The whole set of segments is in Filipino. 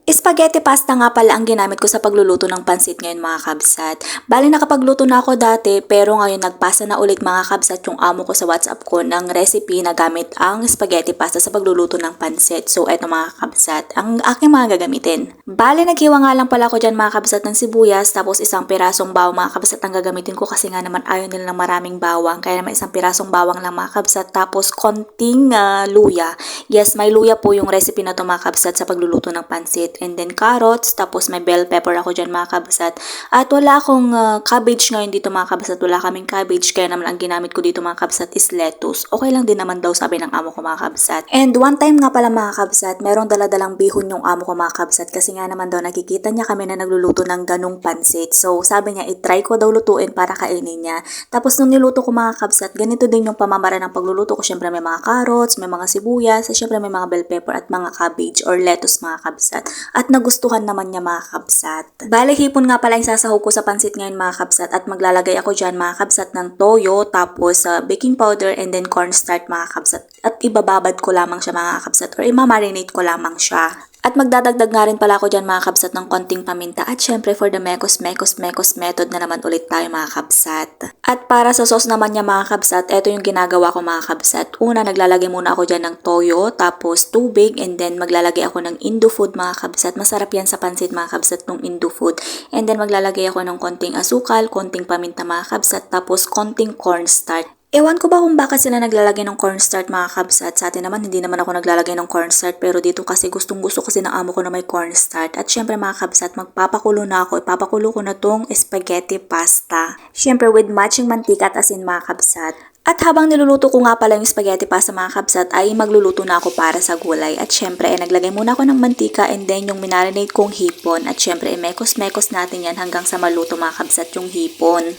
Spaghetti pasta nga pala ang ginamit ko sa pagluluto ng pansit ngayon mga kabsat. Bali nakapagluto na ako dati pero ngayon nagpasa na ulit mga kabsat yung amo ko sa WhatsApp ko ng recipe na gamit ang spaghetti pasta sa pagluluto ng pansit. So eto mga kabsat, ang aking mga gagamitin. Bali naghiwa nga lang pala ako dyan mga kabsat ng sibuyas tapos isang pirasong bawang mga kabsat ang gagamitin ko kasi nga naman ayaw nila ng maraming bawang. Kaya naman isang pirasong bawang lang mga kabsat tapos konting luya. Yes, may luya po yung recipe na to mga kabsat sa pagluluto ng pansit. And then carrots, tapos may bell pepper ako dyan mga kabsat. At wala akong cabbage ngayon dito mga kabsat. Wala kaming cabbage, kaya naman ang ginamit ko dito mga kabsat is lettuce. Okay lang din naman daw sabi ng amo ko mga kabsat. And one time nga pala mga kabsat, merong daladalang bihon yung amo ko mga kabsat. Kasi nga naman daw nakikita niya kami na nagluluto ng ganong pansit. So sabi niya, itry ko daw lutuin para kainin niya. Tapos nung niluto ko mga kabsat, ganito din yung pamamara ng pagluluto ko. Syempre may mga carrots, may mga sibuyas, syempre may mga bell pepper at mga cabbage or lettuce mga kabsat. At nagustuhan naman niya mga kabsat. Bale, hipon nga pala yung sasahog ko sa pansit ngayon mga kabsat at maglalagay ako dyan mga kabsat ng toyo, tapos baking powder and then cornstarch mga kabsat. At ibababad ko lamang siya mga kabsat or imamarinate ko lamang siya. At magdadagdag nga rin pala ako dyan mga kabsat ng konting paminta at syempre for the mekos method na naman ulit tayo mga kabsat. At para sa sauce naman niya mga kabsat, eto yung ginagawa ko mga kabsat. Una, naglalagay muna ako dyan ng toyo, tapos tubig, and then maglalagay ako ng Indo food mga kabsat. Masarap yan sa pansit mga kabsat ng Indo food. And then maglalagay ako ng konting asukal, konting paminta mga kabsat, tapos konting cornstarch. Ewan ko ba kung bakit sila naglalagay ng cornstarch mga kabsat. Sa atin naman, hindi naman ako naglalagay ng cornstarch. Pero dito kasi gustong gusto kasi ng amo ko na may cornstarch. At syempre mga kabsat, magpapakulo na ako. Ipapakulo ko na tong spaghetti pasta. Syempre with matching mantika at asin mga kabsat. At habang niluluto ko nga pala yung spaghetti pasta mga kabsat ay magluluto na ako para sa gulay. At syempre naglagay muna ako ng mantika and then yung minarinate kong hipon. At syempre mekos-mekos natin yan hanggang sa maluto mga kabsat yung hipon.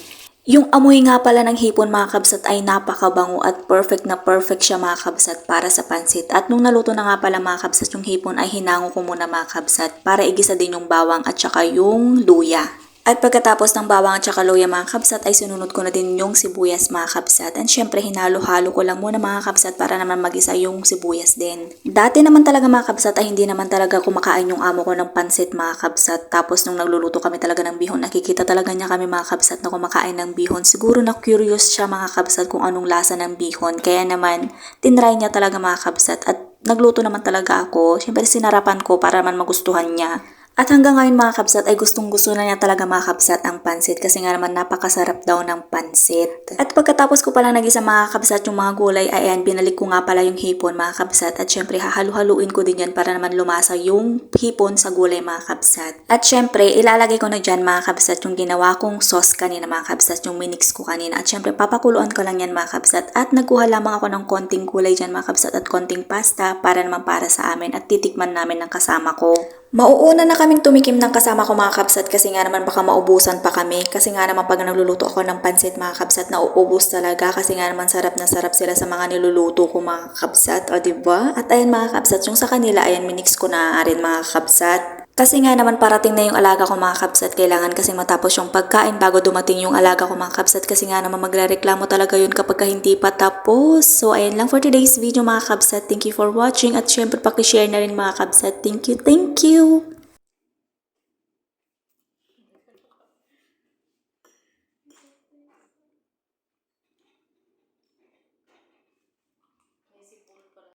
Yung amoy nga pala ng hipon mga kabsat ay napakabango at perfect na perfect siya mga kabsat para sa pansit. At nung naluto na nga pala mga kabsat yung hipon ay hinango ko muna mga kabsat para igisa din yung bawang at saka yung luya. At pagkatapos ng bawang at saka luya mga kabsat ay sinunod ko na din yung sibuyas mga kabsat. And syempre hinalo-halo ko lang muna mga kabsat para naman magisa yung sibuyas din. Dati naman talaga mga kabsat ay hindi naman talaga kumakain yung amo ko ng pansit mga kabsat. Tapos nung nagluluto kami talaga ng bihon, nakikita talaga niya kami mga kabsat na kumakain ng bihon. Siguro na curious siya mga kabsat kung anong lasa ng bihon. Kaya naman tinry niya talaga mga kabsat at nagluto naman talaga ako. Syempre sinarapan ko para naman magustuhan niya. At hanggang ngayon mga kabsat ay gustong-gusto na niya talaga mga kabsat ang pansit kasi nga naman napakasarap daw ng pansit. At pagkatapos ko pala nagisa mga kabsat yung mga gulay ay ayan, binalik ko nga pala yung hipon mga kabsat at syempre hahalu-haluin ko din yan para naman lumasa yung hipon sa gulay mga kabsat. At syempre ilalagay ko na dyan mga kabsat yung ginawa kong sauce kanina mga kabsat, yung minix ko kanina. At syempre papakuluan ko lang yan mga kabsat at nagkuha lamang ako ng konting gulay dyan mga kabsat at konting pasta para naman para sa amin at titikman namin ng kasama ko. Mauuna na kaming tumikim ng kasama ko mga kabsat kasi nga naman baka maubusan pa kami. Kasi nga naman pag nagluluto ako ng pansit mga kabsat na uubos talaga kasi nga naman sarap na sarap sila sa mga niluluto ko mga kabsat. O diba? At ayan mga kabsat, yung sa kanila ayan minix ko na rin mga kabsat. Kasi nga naman parating na yung alaga ko mga kabsat, kailangan kasi matapos yung pagkain bago dumating yung alaga ko mga kabsat kasi nga naman magrereklamo talaga yun kapag hindi pa tapos. So ayan lang for today's video mga kabsat, thank you for watching at syempre pakishare na rin mga kabsat, thank you.